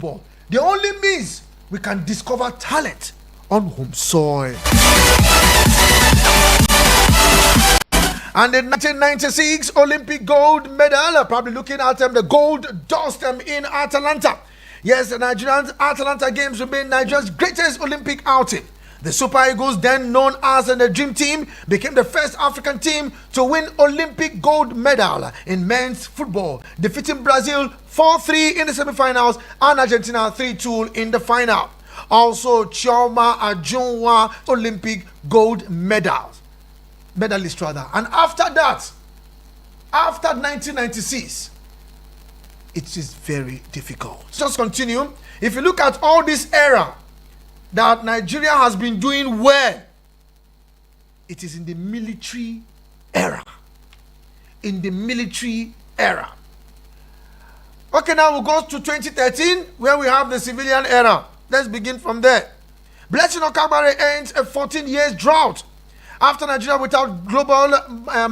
football. The only means we can discover talent on home soil. And the 1996 Olympic gold medal, probably looking at the gold dust in Atlanta. Yes, the Nigerian Atlanta Games remain Nigeria's greatest Olympic outing. The Super Eagles, then known as the Dream Team, became the first African team to win Olympic gold medal in men's football, defeating Brazil 4-3 in the semi-finals and Argentina 3-2 in the final. Also, Chioma Ajunwa Olympic gold medalist. And after that, after 1996, it is very difficult. Just continue. If you look at all this era that Nigeria has been doing well, it is in the military era. In the military era. Okay, now we'll go to 2013, where we have the civilian era. Let's begin from there. Blessing Okagbare ends a 14-year drought. After Nigeria without global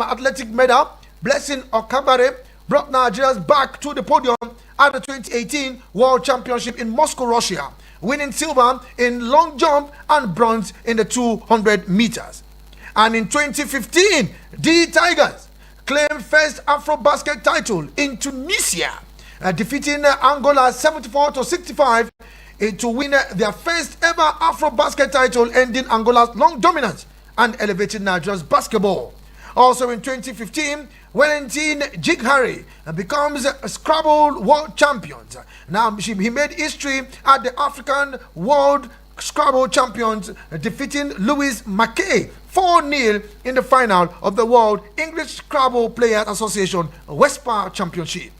athletic medal, Blessing Okagbare brought Nigeria back to the podium at the 2018 World Championship in Moscow, Russia, winning silver in long jump and bronze in the 200 meters. And in 2015, the Tigers claimed first Afro-Basket title in Tunisia, defeating Angola 74-65 to win their first ever Afro-Basket title, ending Angola's long dominance and elevating Nigeria's basketball. Also in 2015, Wellington Jighari becomes a Scrabble world champion. Now he made history at the African World Scrabble Champions, defeating Louis Mackay 4-0 in the final of the World English Scrabble Players Association WESPA Championship.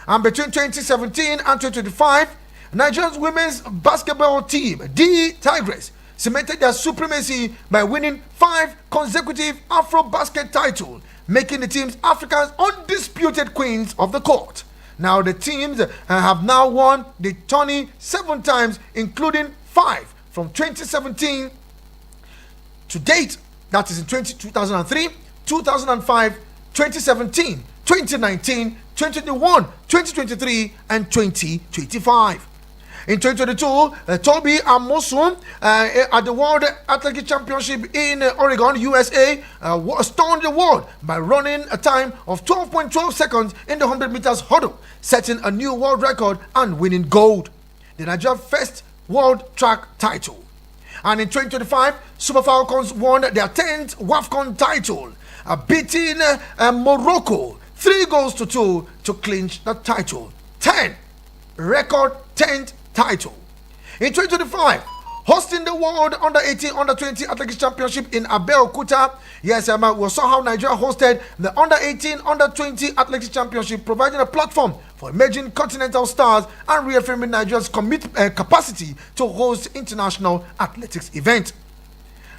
And between 2017 and 2025, Nigeria's women's basketball team, the Tigress, cemented their supremacy by winning 5 consecutive Afro-Basket titles, making the teams Africa's undisputed queens of the court. Now the teams have now won the tourney 7 times, including 5 from 2017 to date. That is in 2003, 2005, 2017, 2019, 2021, 2023, and 2025. In 2022, Toby Amosun at the World Athletics Championship in Oregon, USA, stunned the world by running a time of 12.12 seconds in the 100 meters hurdle, setting a new world record and winning gold, the Nigeria's first world track title. And in 2025, Super Falcons won their 10th WAFCON title, beating Morocco 3-2 to clinch the title. 10 record 10th title. In 2025, hosting the World Under-18, Under-20 Athletics Championship in Abeokuta. Yes, we saw how Nigeria hosted the Under-18, Under-20 Athletics Championship, providing a platform for emerging continental stars and reaffirming Nigeria's capacity to host international athletics events.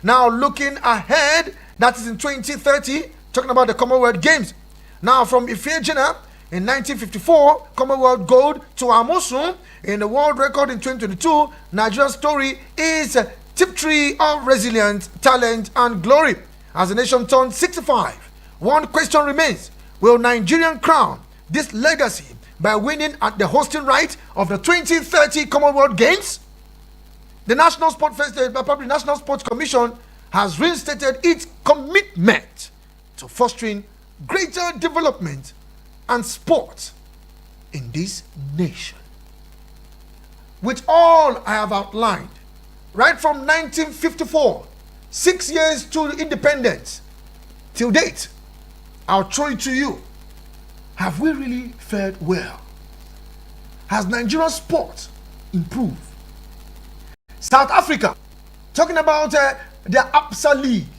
Now, looking ahead, that is in 2030, talking about the Commonwealth Games. Now, from Ifejina, in 1954, Commonwealth gold to Amosun in the world record in 2022. Nigeria's story is a tiptree of resilience, talent, and glory. As the nation turns 65, one question remains: will Nigerian crown this legacy by winning at the hosting right of the 2030 Commonwealth Games? The National Sports Commission has reinstated its commitment to fostering greater development and sport in this nation. With all I have outlined, right from 1954, 6 years to independence, till date, I'll throw it to you. Have we really fared well? Has Nigerian sport improved? South Africa, talking about the APSA League.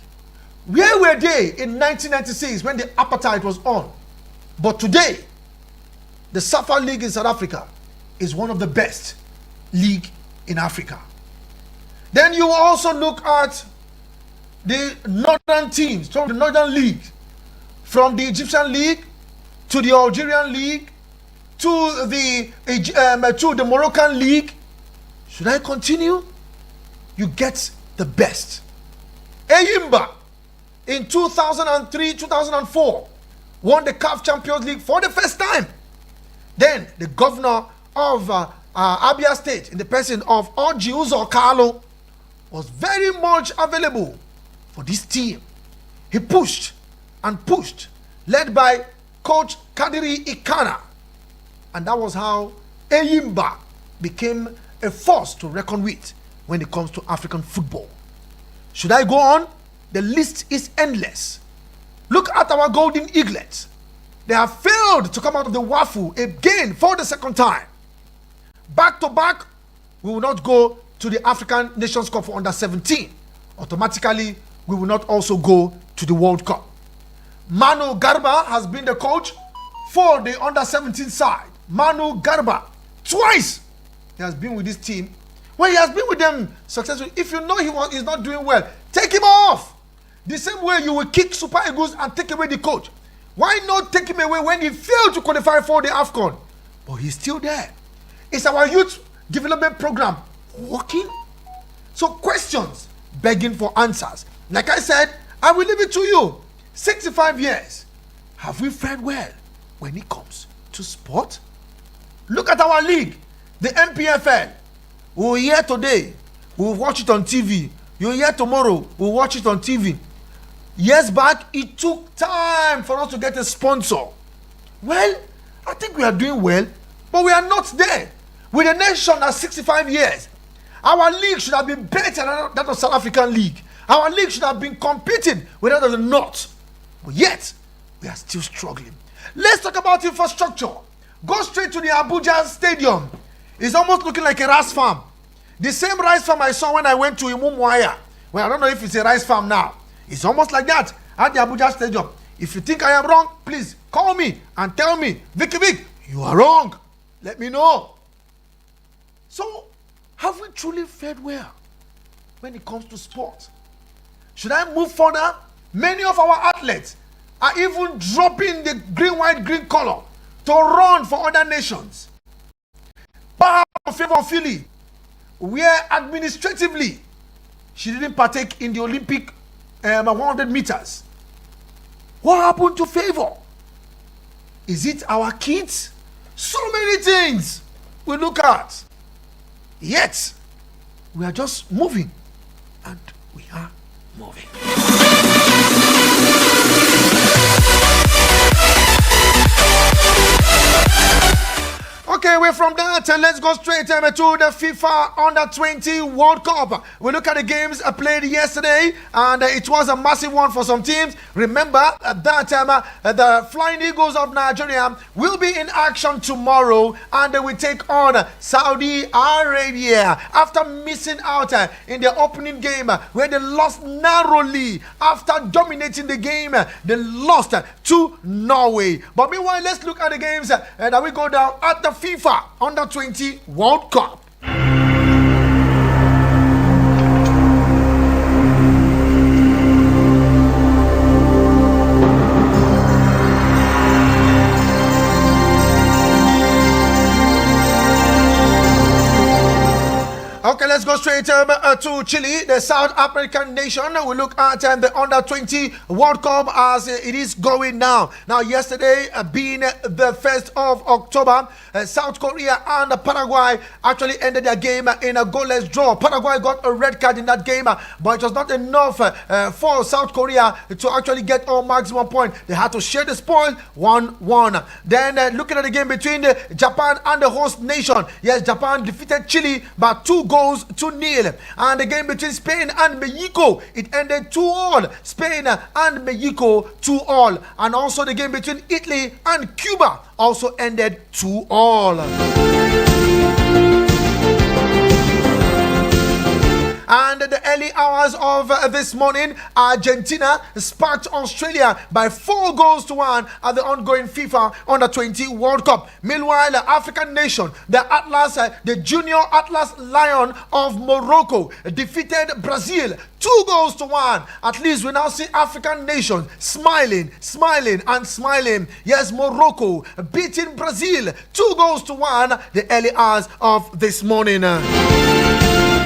Where were they in 1996 when the apartheid was on? But today, the SAFA League in South Africa is one of the best league in Africa. Then you also look at the northern teams, from the Northern League, from the Egyptian League to the Algerian League to the Moroccan League. Should I continue? You get the best. Eyimba in 2003-2004 won the CAF Champions League for the first time. Then the governor of Abia State, in the person of Oji Uzo Carlo, was very much available for this team. He pushed and pushed, led by Coach Kadiri Ikana. And that was how Eyimba became a force to reckon with when it comes to African football. Should I go on? The list is endless. Look at our Golden Eaglets. They have failed to come out of the WAFU again for the second time. Back to back, we will not go to the African Nations Cup for under 17. Automatically, we will not also go to the World Cup. Manu Garba has been the coach for the under 17 side. Manu Garba, twice he has been with this team. When he has been with them successfully, if you know he's not doing well, take him off. The same way you will kick Super Eagles and take away the coach. Why not take him away when he failed to qualify for the AFCON? But he's still there. Is our youth development program working? So questions begging for answers. Like I said, I will leave it to you. 65 years. Have we fared well when it comes to sport? Look at our league, the MPFL. We'll hear today, we'll watch it on TV. You'll hear tomorrow, we'll watch it on TV. Years back, it took time for us to get a sponsor. Well, I think we are doing well, but we are not there. With a nation at 65 years, our league should have been better than that of South African League. Our league should have been competing with that of the North. But yet, we are still struggling. Let's talk about infrastructure. Go straight to the Abuja Stadium. It's almost looking like a rice farm. The same rice farm I saw when I went to Imumuaya. Well, I don't know if it's a rice farm now. It's almost like that at the Abuja Stadium. If you think I am wrong, please call me and tell me, Vicky, you are wrong. Let me know. So, have we truly fared well when it comes to sport? Should I move further? Many of our athletes are even dropping the green, white, green color to run for other nations. Power of favor of Philly, where administratively she didn't partake in the Olympic 100 meters. What happened to favor? Is it our kids? So many things we look at. Yet, we are just moving, and we are moving. Okay, we're from that and let's go straight to the FIFA Under-20 World Cup. We look at the games played yesterday, and it was a massive one for some teams. Remember, at that time, the Flying Eagles of Nigeria will be in action tomorrow, and they will take on Saudi Arabia after missing out in the opening game where they lost narrowly. After dominating the game, they lost to Norway. But meanwhile, let's look at the games that we go down at the FIFA Under-20 World Cup. Okay, let's go straight to Chile, the South African nation. We look at the Under-20 World Cup as it is going now. Now, yesterday being the 1st of October, South Korea and Paraguay actually ended their game in a goalless draw. Paraguay got a red card in that game, but it was not enough for South Korea to actually get all maximum point. They had to share the spoil 1-1. Then looking at the game between Japan and the host nation, yes, Japan defeated Chile by 2-0. And the game between Spain and Mexico, it ended 2-2. Spain and Mexico 2-2. And also the game between Italy and Cuba also ended 2-2. And the early hours of this morning, Argentina sparked Australia by 4-1 at the ongoing FIFA Under-20 World Cup. Meanwhile, the African nation, the Atlas, the Junior Atlas Lion of Morocco, defeated Brazil 2-1. At least we now see African nations smiling, and smiling. Yes, Morocco beating Brazil 2-1 the early hours of this morning.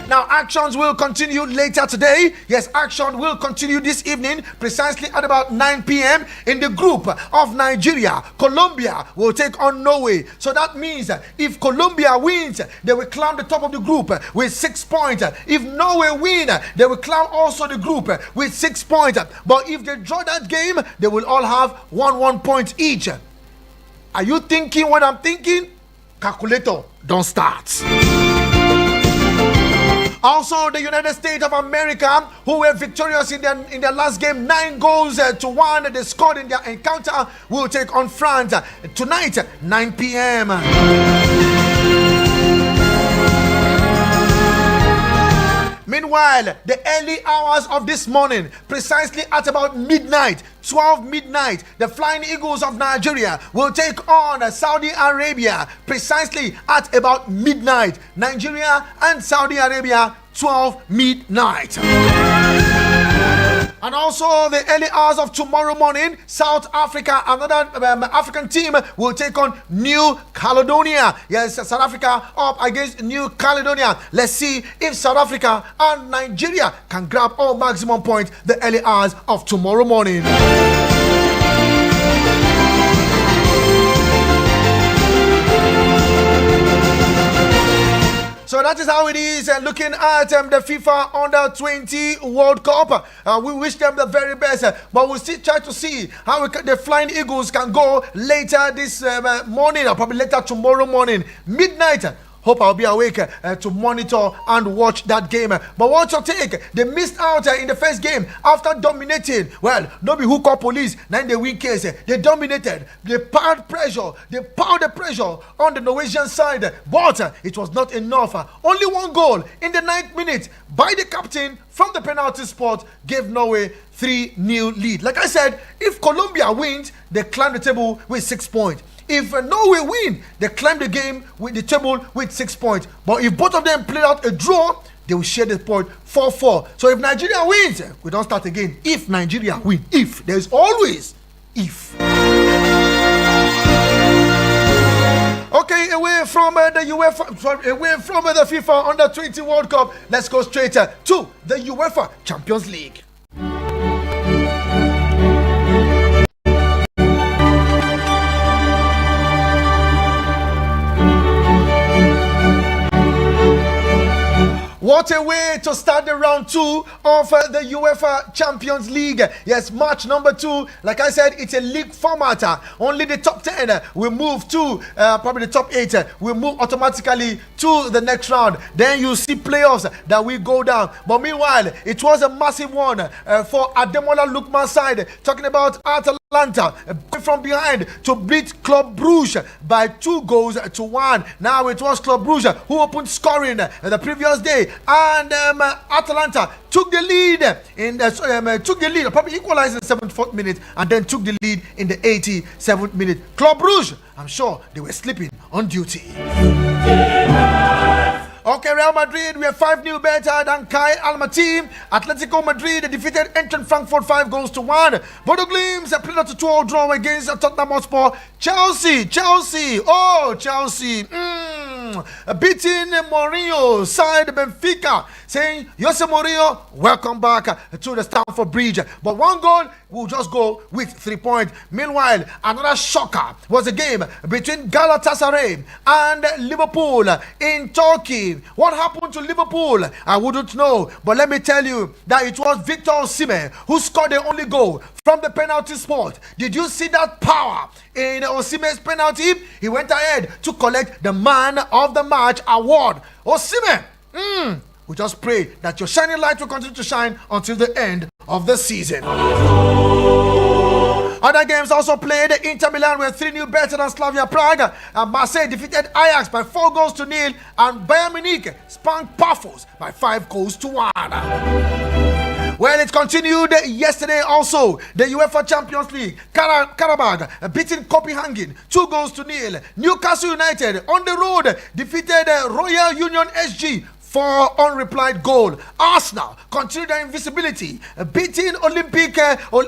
Now, actions will continue later today. Yes, action will continue this evening, precisely at about 9 p.m. in the group of Nigeria. Colombia will take on Norway. So that means if Colombia wins, they will climb the top of the group with 6 points. If Norway win, they will climb also the group with 6 points. But if they draw that game, they will all have 1 point each. Are you thinking what I'm thinking? Calculator, don't start. Also, the United States of America, who were victorious in their last game, 9 goals to 1 they scored in their encounter, will take on France tonight, 9 p.m. Meanwhile, the early hours of this morning, precisely at about midnight, 12 midnight, the Flying Eagles of Nigeria will take on Saudi Arabia precisely at about midnight. Nigeria and Saudi Arabia, 12 midnight. And also the early hours of tomorrow morning, South Africa, another African team, will take on New Caledonia. Yes, South Africa up against New Caledonia. Let's see if South Africa and Nigeria can grab all maximum points the early hours of tomorrow morning. So that is how it is. Looking at the FIFA Under-20 World Cup, we wish them the very best. But we'll still try to see how the Flying Eagles can go later this morning, or probably later tomorrow morning, midnight. Hope I'll be awake to monitor and watch that game. But what's your take? They missed out in the first game after dominating. Well, don't be hook up police. Now they win case. They dominated. They piled pressure. They piled the pressure on the Norwegian side. But it was not enough. Only 1 goal in the 9th minute by the captain from the penalty spot gave Norway 3-0 lead. Like I said, if Colombia wins, they climb the table with 6 points. If Norway win, they climb the game with the table with 6 points. But if both of them played out a draw, they will share the point 4-4. So if Nigeria wins, we don't start again. If Nigeria win, if. There is always if. Okay, away from the FIFA Under-20 World Cup, let's go straight to the UEFA Champions League. What a way to start the round 2 of the UEFA Champions League. Yes, match number 2. Like I said, it's a league format. Only the top 10 will move to, probably the top 8 will move automatically to the next round. Then you see playoffs that will go down. But meanwhile, it was a massive one for Ademola Lookman's side. Talking about Atalanta from behind to beat Club Brugge by 2 goals to 1. Now it was Club Brugge who opened scoring the previous day, and Atalanta took the lead probably equalized in the 74th minute, and then took the lead in the 87th minute. Club Brugge, I'm sure they were sleeping on duty. Okay, Real Madrid, we are 5-0 better than Kai Almaty. Atletico Madrid defeated Eintracht Frankfurt 5 goals to 1. Bodo Glimt played out a 2-2 draw against Tottenham Hotspur. Chelsea, beating Mourinho side Benfica, saying, Jose Mourinho, welcome back to the Stamford Bridge. But 1 goal will just go with 3 points. Meanwhile, another shocker was a game between Galatasaray and Liverpool in Turkey. What happened to Liverpool? I wouldn't know, but let me tell you that it was Victor Osimhen who scored the only goal from the penalty spot. Did you see that power in Osimhen's penalty? He went ahead to collect the Man of the Match award. Osimhen, we just pray that your shining light will continue to shine until the end of the season. Other games also played. Inter Milan were 3-0 better than Slavia Prague. And Marseille defeated Ajax by 4 goals to 0. And Bayern Munich spanked Pafos by 5 goals to 1. Well, it continued yesterday also. The UEFA Champions League, Karabag beating Copenhagen 2 goals to 0. Newcastle United on the road defeated Royal Union SG for unreplied goal. Arsenal continue their invisibility, beating Olympiacos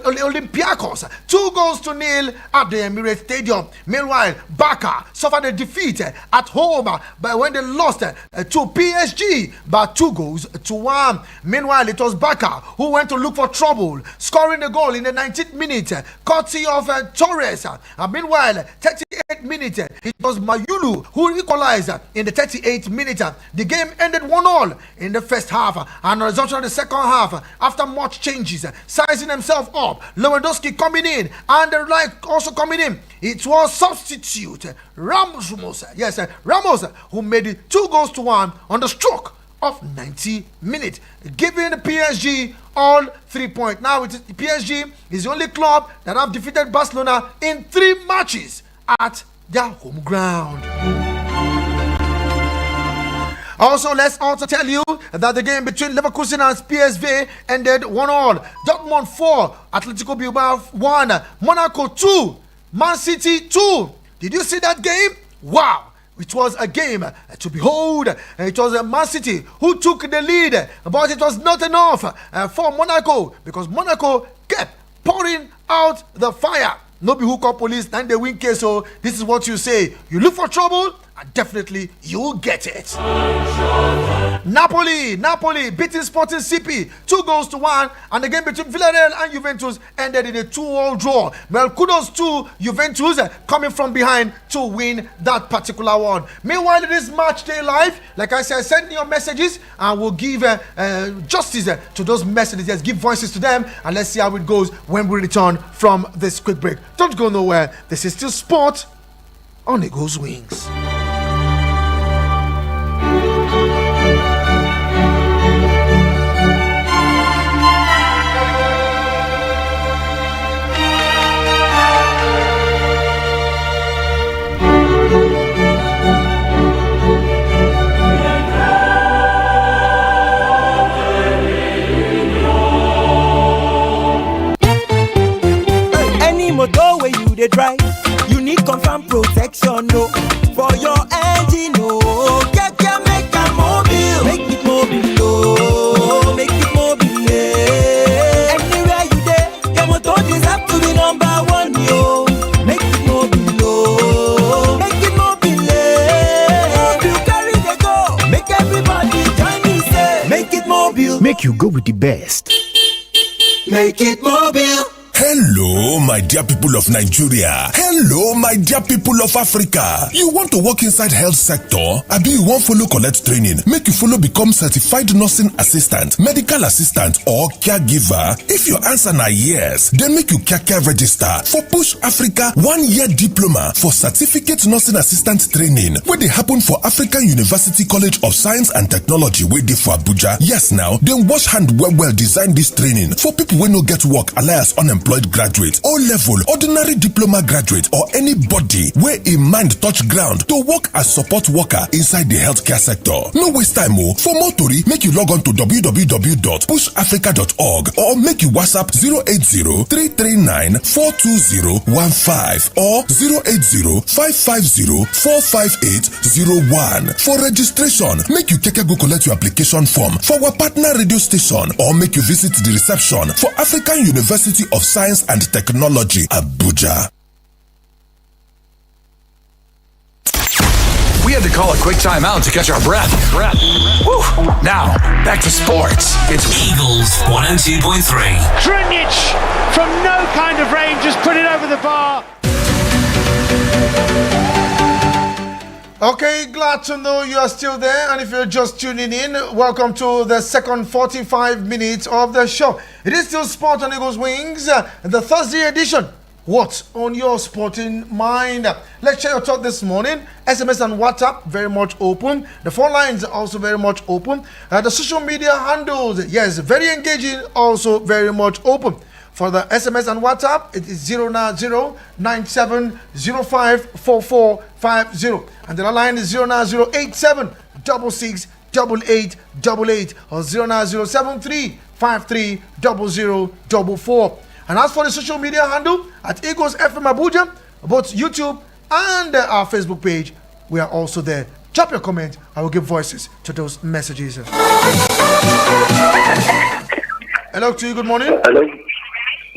2-0 at the Emirates Stadium. Meanwhile, Barca suffered a defeat at home by when they lost to PSG by 2-1. Meanwhile, it was Barca who went to look for trouble, scoring a goal in the 19th minute, courtesy of Torres. Meanwhile, 38th minute, it was Mayulu who equalized in the 38th minute. The game ended 1-1 in the first half, and the result of the second half, after much changes, sizing himself up, Lewandowski coming in, and the like also coming in. It was substitute Ramos, who made it 2-1 on the stroke of 90 minutes, giving the PSG all 3 points. Now PSG is the only club that have defeated Barcelona in 3 matches at their home ground. Also, let's also tell you that the game between Leverkusen and PSV ended 1-1. Dortmund 4, Atletico Bilbao 1, Monaco 2, Man City 2. Did you see that game? Wow! It was a game to behold. It was Man City who took the lead, but it was not enough for Monaco, because Monaco kept pouring out the fire. No be hook up police, and they win case. So this is what you say: you look for trouble, and definitely you'll get it. Napoli beating Sporting CP 2-1, and the game between Villarreal and Juventus ended in a 2-2 draw. Well, kudos to Juventus coming from behind to win that particular one. Meanwhile, it is match day live. Like I said, send your messages and we'll give justice to those messages, give voices to them, and let's see how it goes when we return from this quick break. Don't go nowhere. This is still sport on Eagles Wings. Motor where you dey drive, you need confirm protection, no, for your engine, no. Make it mobile, oh, make it mobile. Anywhere you dey, your motor deserve to be number 1, yo. Make it mobile, oh, make it mobile. You carry the go, make everybody join me, say, make it mobile. Make you go with the best. Make it mobile. Hello, my dear people of Nigeria. Hello, my dear people of Africa. You want to work inside health sector? Abi you want follow collect training? Make you follow become certified nursing assistant, medical assistant, or caregiver? If your answer na yes, then make you care register for Push Africa 1-year diploma for certificate nursing assistant training, where they happen for African University College of Science and Technology, where they for Abuja. Yes, now then wash hand well design this training for people wey no get work, alias unemployed graduate, O-level, ordinary diploma graduate, or anybody where a mind touch ground to work as support worker inside the healthcare sector. No waste time, oh. For more tori, make you log on to www.pushafrica.org or make you WhatsApp 080-339-42015 or 080-550-45801. For registration, make you go collect your application form for our partner radio station, or make you visit the reception for African University of Science and Technology, Abuja. We had to call a quick timeout to catch our breath. Woo. Now, back to sports. It's Eagles 102.3. Drinic from no kind of range, just put it over the bar. Okay, glad to know you are still there, and if you're just tuning in, welcome to the second 45 minutes of the show. It is still Sport on Eagles Wings, the Thursday edition. What's on your sporting mind? Let's share your thought this morning. SMS and WhatsApp very much open. The phone lines are also very much open. The social media handles, yes, very engaging, also very much open. For the SMS and WhatsApp, it is 09097054450. And the line is 09087668888 or 09073530044. And as for the social media handle, at Eagles FM Abuja, both YouTube and our Facebook page, we are also there. Drop your comment. I will give voices to those messages. Hello to you. Good morning. Hello.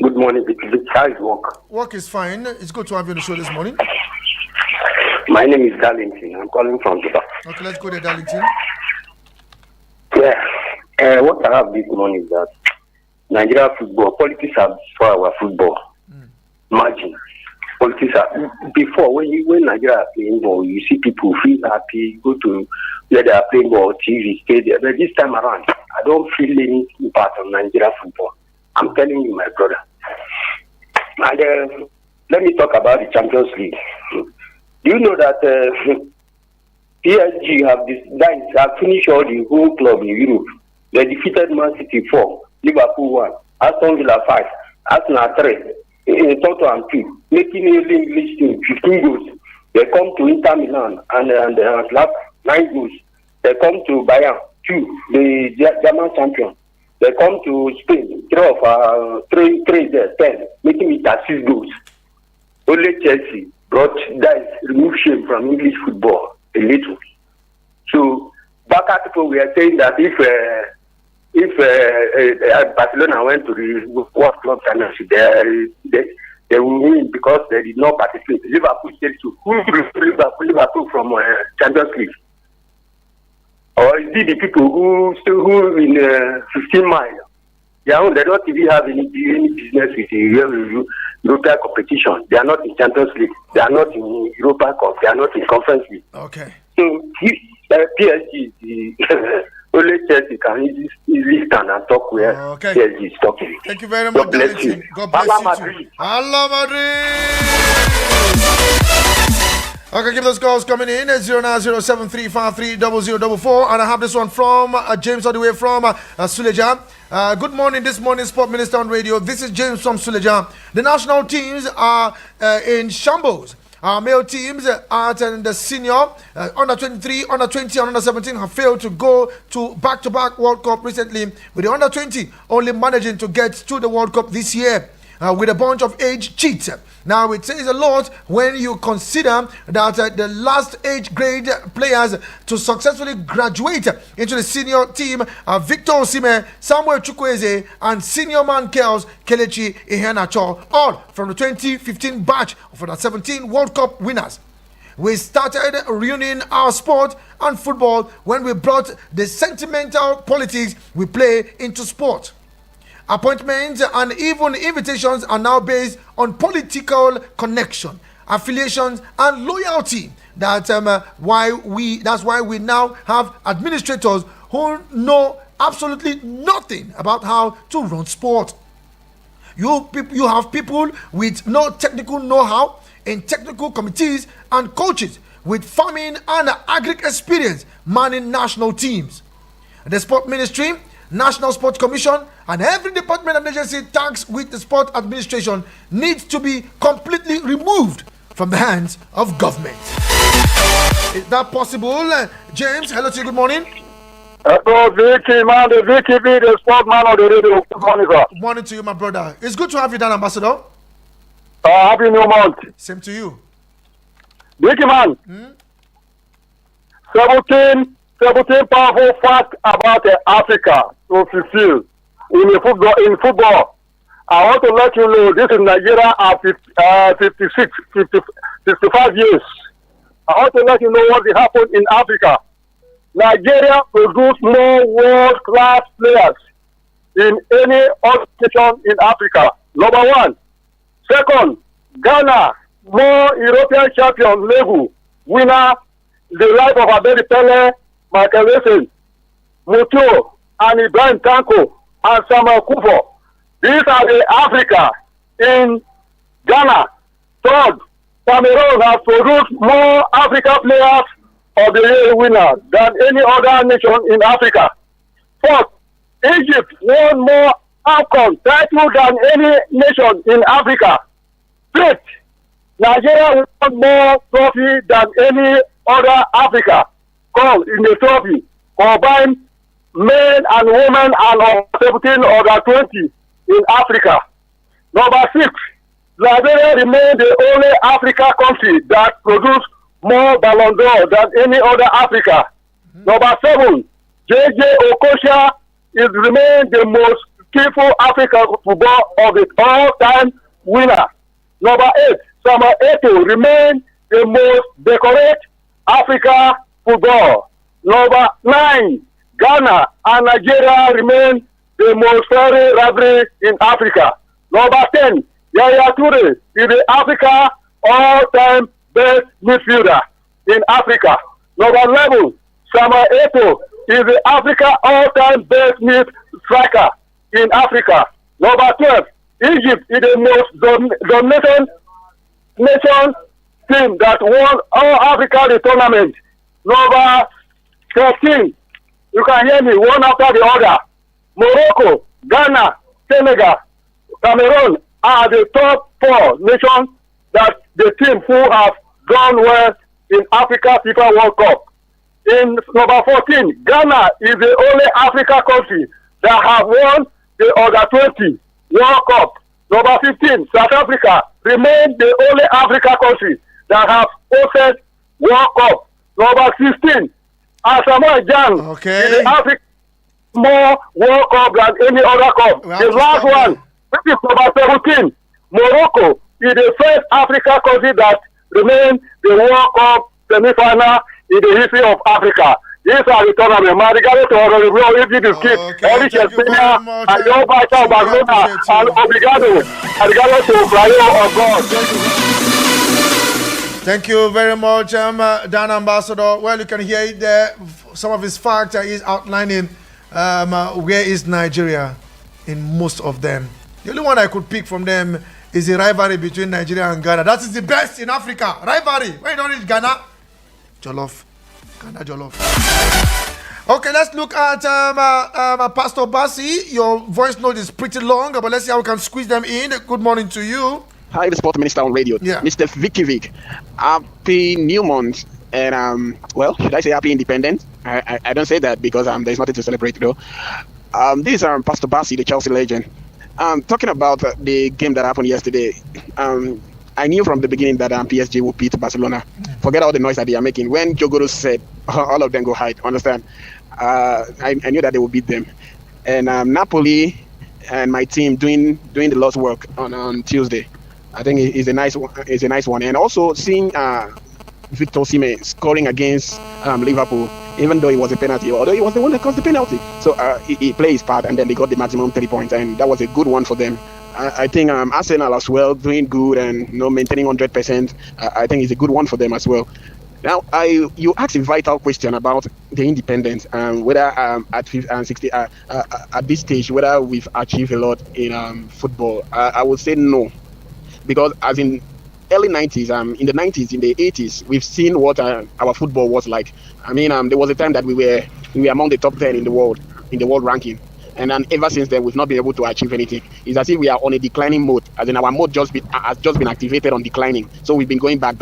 Good morning. Vicky. How is work? Work is fine. It's good to have you on the show this morning. My name is Darlington. I'm calling from Dubai. Okay, let's go there, Darlington. Yeah. What I have this morning is that Nigeria football, politics are for our football. Imagine. Politics are, before, when Nigeria are playing ball, you see people feel happy, go to where they are playing ball, TV, stadium. But this time around, I don't feel any impact on Nigeria football. I'm telling you, my brother. And let me talk about the Champions League. Do you know that PSG have finished all the whole club in Europe? They defeated Man City 4, Liverpool 1, Aston Villa 5, Arsenal 3, in Tottenham 2, making the English team 15 goals. They come to Inter Milan and last 9 goals. They come to Bayern 2, the German champion. They come to Spain 3 there, 10, making it at 6 goals. Only Chelsea brought that remove shame from English football a little. So back at people we are saying that if Barcelona went to the World Club Championship, they will win because they did not participate. Liverpool said to who Liverpool from Champions League, or is it the people who in 15 miles? They don't even have any business with the European competition. They are not in Champions League. They are not in Europa Cup. They are not in Conference League. Okay. So PSG is only Chelsea can easily stand and talk where PSG is talking. Thank you very much, Darlington. God bless you too. Allah Madrid. Okay, keep those calls coming in at 090735300044. And I have this one from James all the way from Suleja. Good morning, this morning Sport Minister on radio. This is James from Suleja. The national teams are in shambles. Our male teams at the senior, under 23, under 20, and under 17 have failed to go to back-to-back World Cup recently, with the under 20 only managing to get to the World Cup this year with a bunch of age cheats. Now, it says a lot when you consider that the last age grade players to successfully graduate into the senior team are Victor Osimhen, Samuel Chukwueze, and senior man Kels Kelechi Iheanacho, all from the 2015 batch of the 17 World Cup winners. We started ruining our sport and football when we brought the sentimental politics we play into sport. Appointments and even invitations are now based on political connection, affiliations, and loyalty. That's why we now have administrators who know absolutely nothing about how to run sport. You have people with no technical know-how in technical committees and coaches with farming and agri experience manning national teams. The Sport Ministry, National Sports Commission, and every department and agency tasked with the sport administration needs to be completely removed from the hands of government. Is that possible? James, hello to you, good morning. Hello, Vicky, man, the Vicky be the sport man of the radio. Good morning, sir. Good morning to you, my brother. It's good to have you down, Ambassador. Happy New Month. Same to you. Vicky, man. 17 powerful facts about Africa to fulfill in football. I want to let you know this is Nigeria at 55 years. I want to let you know what will happen in Africa. Nigeria produce more world-class players in any other nation in Africa. Number one. Second, Ghana, more European champion level winner, the life of Abedi Pele, Michael Essien, Mutuo, and Ibrahim Tanko, and Samuel Kufo. These are the Africa in Ghana. Third, Cameroon has produced more African players of the year winner than any other nation in Africa. Fourth, Egypt won more AFCON title than any nation in Africa. Fifth, Nigeria won more trophy than any other Africa. Called in the trophy, combined men and women and 17 or 20 in Africa. Number 6, Liberia remains the only African country that produced more Ballon d'Or than any other Africa. Number 7, JJ Okocha is remain the most skillful African football of the all-time winner. Number 8, Samuel Eto'o remain the most decorated Africa football. Number 9, Ghana and Nigeria remain the most fiery rivalry in Africa. Number 10, Yaya Toure is the Africa all-time best midfielder in Africa. Number 11, Samuel Eto'o is the Africa all-time best mid striker in Africa. Number 12, Egypt is the most dominating nation team that won all Africa tournament. Number 13, you can hear me one after the other. Morocco, Ghana, Senegal, Cameroon are the top 4 nations that the team who have done well in Africa FIFA World Cup. In number 14, Ghana is the only Africa country that have won the Under 20 World Cup. Number 15, South Africa remains the only Africa country that have hosted World Cup. Number 16, Azerbaijan is the Africa more World Cup than any other cup. The last one, which is number 17, Morocco is the first Africa country that remains the World Cup semi-final in the history of Africa. These are the tournament. Marigato to Honorable Egypt is Kid, Eric Espina, and Joe Baita Barcelona, and Obrigado. Arigato to Flyo of God. Thank you very much, Dan Ambassador. Well, you can hear it there. Some of his facts he's outlining where is Nigeria in most of them. The only one I could pick from them is the rivalry between Nigeria and Ghana. That is the best in Africa. Rivalry. When you don't reach Ghana, Jollof. Ghana Jollof. Okay, let's look at Pastor Bassi. Your voice note is pretty long, but let's see how we can squeeze them in. Good morning to you. Hi, the Sport Minister on radio. Yeah. Mr. Vick. Happy New Month. And, well, should I say happy independence? I don't say that because there's nothing to celebrate, though. This is Pastor Bassi, the Chelsea legend. Talking about the game that happened yesterday, I knew from the beginning that PSG would beat Barcelona. Forget all the noise that they are making. When Jogoro said, all of them go hide, understand? I knew that they would beat them. And Napoli and my team doing the Lord's work on Tuesday. I think is a nice one. And also seeing Victor Osimhen scoring against Liverpool, even though it was a penalty, although he was the one that caused the penalty. So he played his part, and then they got the maximum 3 points, and that was a good one for them. I think Arsenal as well, doing good and maintaining 100%. I think it's a good one for them as well. Now, you asked a vital question about the independence and whether at 60 at this stage whether we've achieved a lot in football. I would say no, because as in early 90s, in the 90s, in the 80s, we've seen what our football was like. I mean, there was a time that we were among the top 10 in the world ranking. And then ever since then, we've not been able to achieve anything. It's as if we are on a declining mode, as in our mode has just been activated on declining. So we've been going back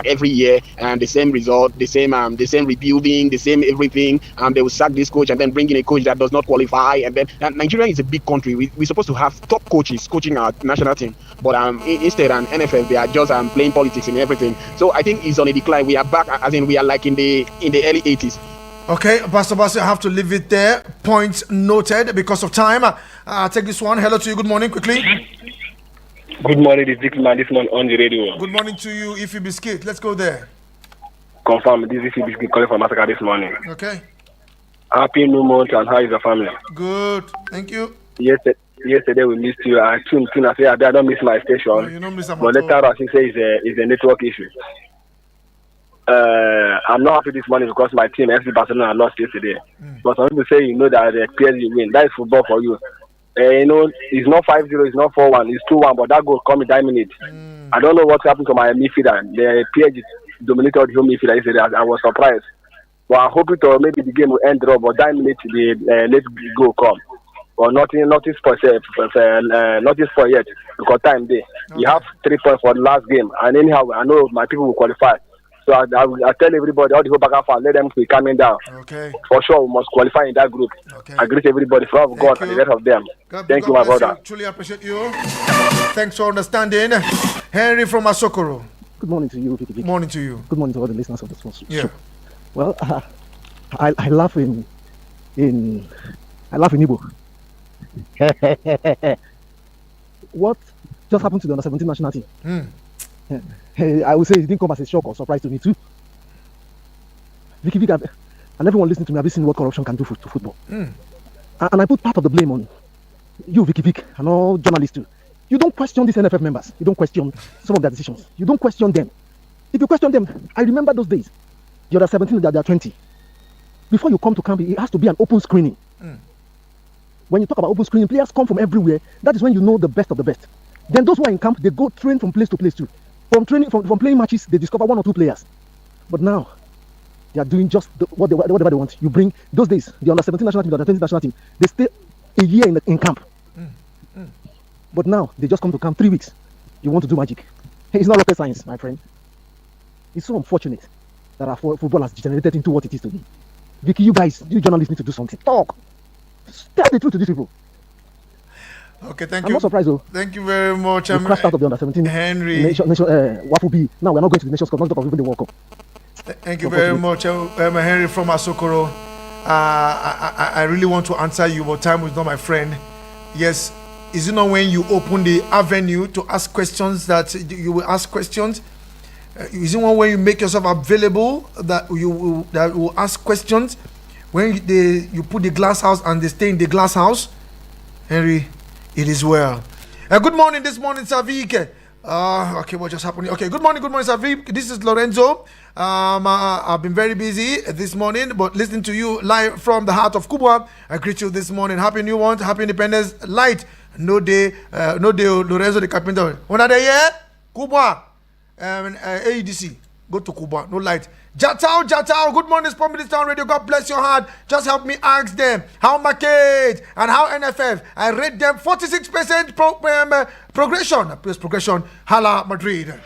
every year, and the same result, the same rebuilding, the same everything. They will sack this coach and then bring in a coach that does not qualify. And then Nigeria is a big country. We're supposed to have top coaches coaching our national team, but instead, NFF, they are just playing politics and everything. So I think it's on a decline. We are back, as in we are like in the early 80s. Okay, Pastor Bassi, I have to leave it there. Points noted because of time. I'll take this one. Hello to you. Good morning, quickly. Good morning, this is Vicky man. This one on the radio. Good morning to you, Ify Biscuit. Let's go there. Confirm, this is Ify Biscuit calling from Massacre this morning. Okay. Happy New Month, and how is the family? Good. Thank you. Yesterday we missed you. I tuned in and said I don't miss my station. No, you don't miss them. But later I think it's a network issue. I'm not happy this morning because my team, FC Barcelona, lost yesterday. But some people say, that the PSG win. That is football for you. It's not 5-0, it's not 4-1, it's 2-1, but that goal come in that minute. I don't know what happened to my midfielder. The PSG dominated the home midfielder yesterday. I was surprised. But I'm hoping to maybe the game will end draw, but that minute the late goal come. But nothing for yet because time there. Okay. You have 3 points for the last game, and anyhow, I know my people will qualify. So I tell everybody, all the whole back fans, let them be coming down. Okay. For sure, we must qualify in that group. Okay. I greet everybody from God and the rest of them. Thank you, my brother. Truly appreciate you. Thanks for understanding. Henry from Asokoro. Good morning to you, Vicky. Morning to you. Good morning to all the listeners of the show. Yeah. Well, I laugh in Igbo. What just happened to the under 17 national team? I would say it didn't come as a shock or surprise to me too. Vicky, and everyone listening to me, I've seen what corruption can do to football. And I put part of the blame on you, Vicky, and all journalists too. You don't question these NFF members. You don't question some of their decisions. You don't question them. If you question them, I remember those days. The other 17, they are 20. Before you come to camp, it has to be an open screening. When you talk about open screening, players come from everywhere. That is when you know the best of the best. Then those who are in camp, they go train from place to place too. From playing matches, they discover 1 or 2 players. But now, they are doing just whatever they want. You bring those days, the under 17 national team, the under 20 national team, they stay a year in camp. But now they just come to camp 3 weeks. You want to do magic? It's not rocket science, my friend. It's so unfortunate that our football has degenerated into what it is today. Vicky, you journalists need to do something. Talk. Tell the truth to these people. Okay, thank you. I'm not surprised though. Thank you very much. We crashed out of the under 17. Henry. What will be? Now we're not going to the Nations Cup. Not talk of even the World Cup. Thank you very much, Henry from Asokoro. I really want to answer you, but time is not my friend. Yes, is it not when you open the avenue to ask questions that you will ask questions? Is it not when you make yourself available that you will ask questions? When you put the glass house and they stay in the glass house? Henry, it is well. Good morning this morning, Sir Vick. Okay, what just happened? Okay, good morning, Sir Vick. This is Lorenzo. I've been very busy this morning, but listening to you live from the heart of Kubwa, I greet you this morning. Happy New Month, Happy Independence Light. No day, Lorenzo the carpenter. When are they here? Kubwa, AEDC. Go to Kubwa, no light. Jatao, good morning, Sport Minister Radio. God bless your heart. Just help me ask them how market and how NFF. I rate them 46% progression. Hala Madrid.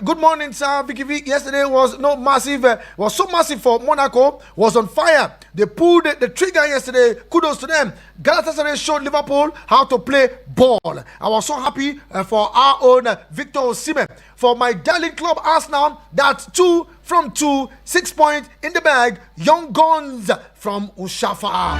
Good morning, sir. Vicky. Yesterday was so massive for Monaco. Was on fire. They pulled the trigger yesterday. Kudos to them. Galatasaray showed Liverpool how to play ball. I was so happy for our own Victor Osimhen. For my darling club Arsenal, that's 2 from 2, 6 points in the bag. Young Guns from Ushafa.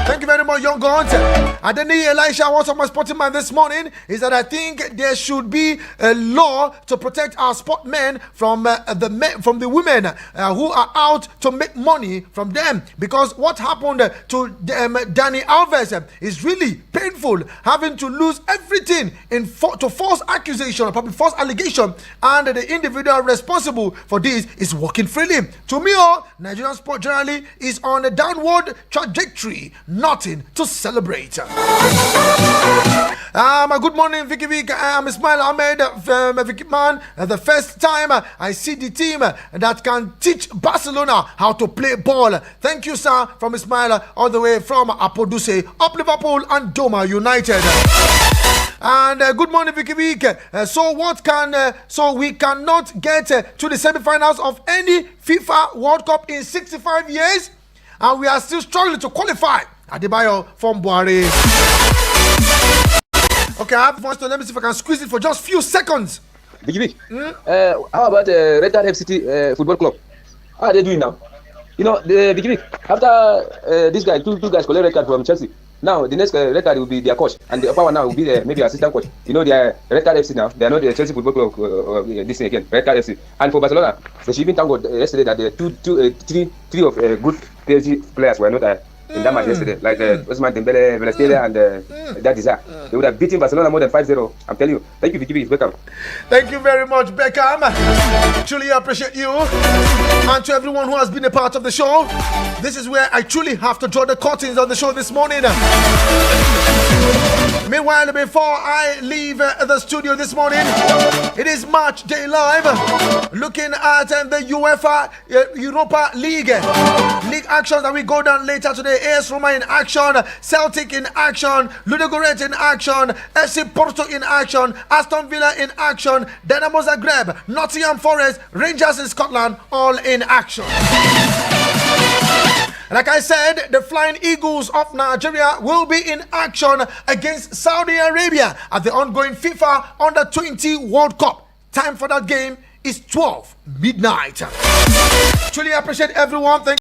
Thank you very much, Young Guns. Adeni Elisha, what's on my sporting mind this morning is that I think there should be a law to protect our sportmen from the women who are out to make money from them. Because what happened to Danny Alves is really painful, having to lose everything to false accusation, probably false allegation, and the individual responsible for this is working freely. To me, Nigerian sport generally is on a downward trajectory. Nothing to celebrate. Good morning, Vicky. I'm Ismail Ahmed, Vicky man. The first time I see the team that can teach Barcelona how to play ball. Thank you, sir, from Ismail, all the way from Apoduse, up Liverpool and Doma United. And good morning, Vicky. So we cannot get to the semi-finals of any FIFA World Cup in 65 years, and we are still struggling to qualify. Adebayo from Buhari. Okay, I have voice, so let me see if I can squeeze it for just a few seconds. Vicky, how about Red Hat FCT Football Club? How are they doing now? You know, Vicky, after this guy, two guys collect red card from Chelsea. Now the next red card will be their coach, and the upper one now will be maybe assistant coach. You know, they are Red Card FC now. They are not the Chelsea Football Club this again. Red Card FC. And for Barcelona, they should even thank God yesterday that the three of good PSG players were not in that match yesterday, like Ousmane Dembele, Velesteria, and that is that. They would have beaten Barcelona more than 5-0. I'm telling you. Thank you, Vicky. Beckham. Thank you very much, Beckham. Truly appreciate you. And to everyone who has been a part of the show, this is where I truly have to draw the curtains on the show this morning. Meanwhile, before I leave the studio this morning, it is Match Day Live, looking at the UEFA Europa League actions that we go down later today. AS Roma in action, Celtic in action, Ludogorets in action, FC Porto in action, Aston Villa in action, Dynamo Zagreb, Nottingham Forest, Rangers in Scotland, all in action. Like I said, the Flying Eagles of Nigeria will be in action against Saudi Arabia at the ongoing FIFA Under-20 World Cup. time for that game is 12 midnight. Truly appreciate everyone. Thank